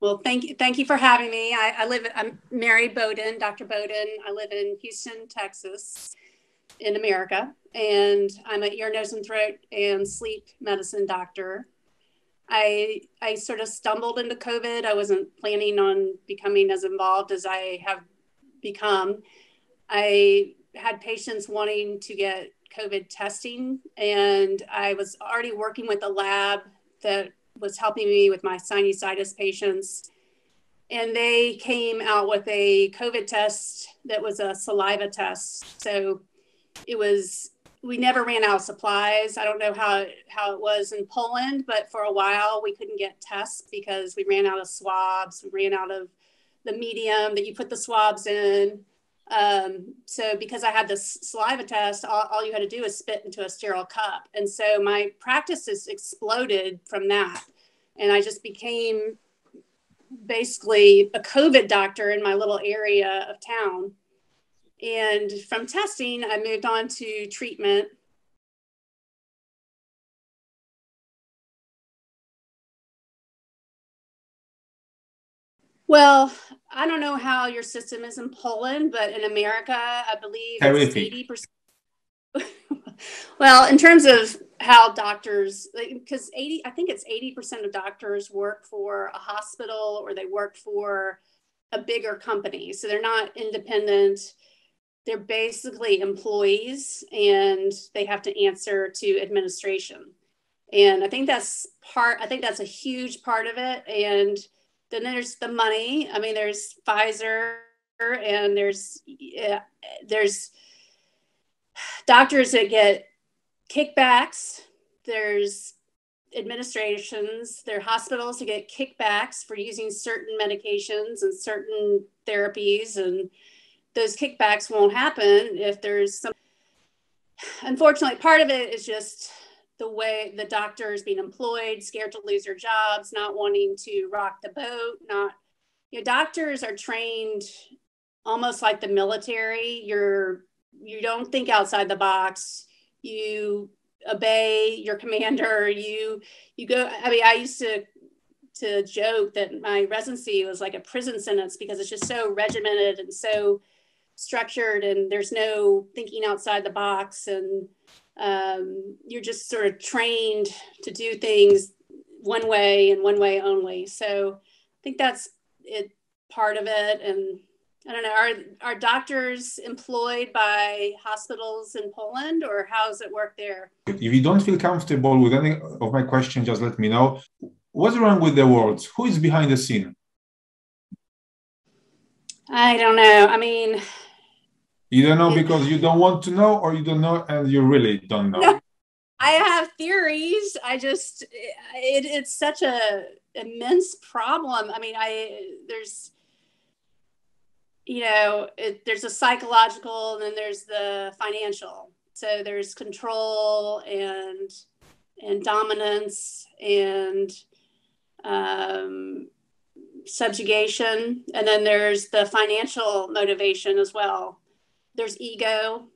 Well, thank you for having me. I'm Mary Bowden, Dr. Bowden. I live in Houston, Texas, in America, and I'm an ear, nose, and throat and sleep medicine doctor. I sort of stumbled into COVID. I wasn't planning on becoming as involved as I have become. I had patients wanting to get COVID testing, and I was already working with a lab that was helping me with my sinusitis patients. And they came out with a COVID test that was a saliva test. So we never ran out of supplies. I don't know how it was in Poland, but for a while we couldn't get tests because we ran out of swabs. We ran out of the medium that you put the swabs in. So because I had this saliva test, all you had to do is spit into a sterile cup. And so my practices exploded from that. And I just became basically a COVID doctor in my little area of town. And from testing, I moved on to treatment. Well, I don't know how your system is in Poland, but in America, I believe it's 80%. Well, in terms of how doctors, because I think it's 80% of doctors work for a hospital or they work for a bigger company. So they're not independent. They're basically employees and they have to answer to administration. And I think that's a huge part of it. And then there's the money. I mean, there's Pfizer and there's doctors that get kickbacks. There's administrations, there are hospitals that get kickbacks for using certain medications and certain therapies. And those kickbacks won't happen if there's some. Unfortunately, part of it is just the way the doctors being employed, scared to lose their jobs, not wanting to rock the boat. Doctors are trained almost like the military. You don't think outside the box. You obey your commander. You go. I mean, I used to joke that my residency was like a prison sentence because it's just so regimented and so structured, and there's no thinking outside the box, and you're just sort of trained to do things one way and one way only. So I think that's it, part of it. And I don't know, are doctors employed by hospitals in Poland, or how does it work there? If you don't feel comfortable with any of my questions, just let me know. What's wrong with the words? Who is behind the scene? I don't know. I mean, you don't know because you don't want to know, or you don't know and you really don't know? No, I have theories. It's such a immense problem. I mean, there's a psychological and then there's the financial. So there's control and dominance and subjugation. And then there's the financial motivation as well. There's ego.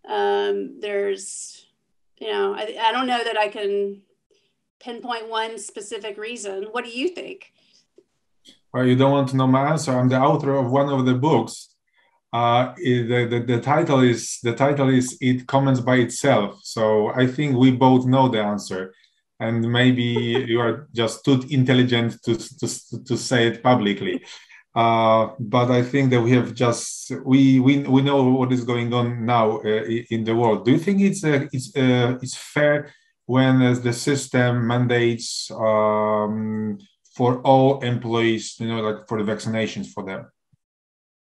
I don't know that I can pinpoint one specific reason. What do you think? Well, you don't want to know my answer. I'm the author of one of the books. The title is "It Comments by Itself." So I think we both know the answer, and maybe you are just too intelligent to say it publicly. But I think that we know what is going on now in the world. Do you think it's fair when the system mandates for all employees, like for the vaccinations for them?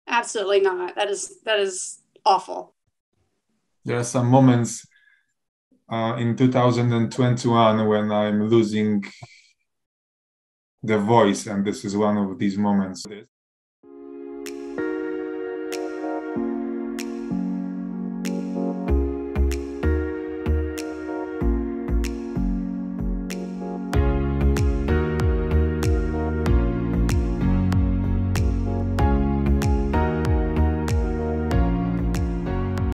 Absolutely not. That is awful. There are some moments in 2021 when I'm losing the voice, and this is one of these moments.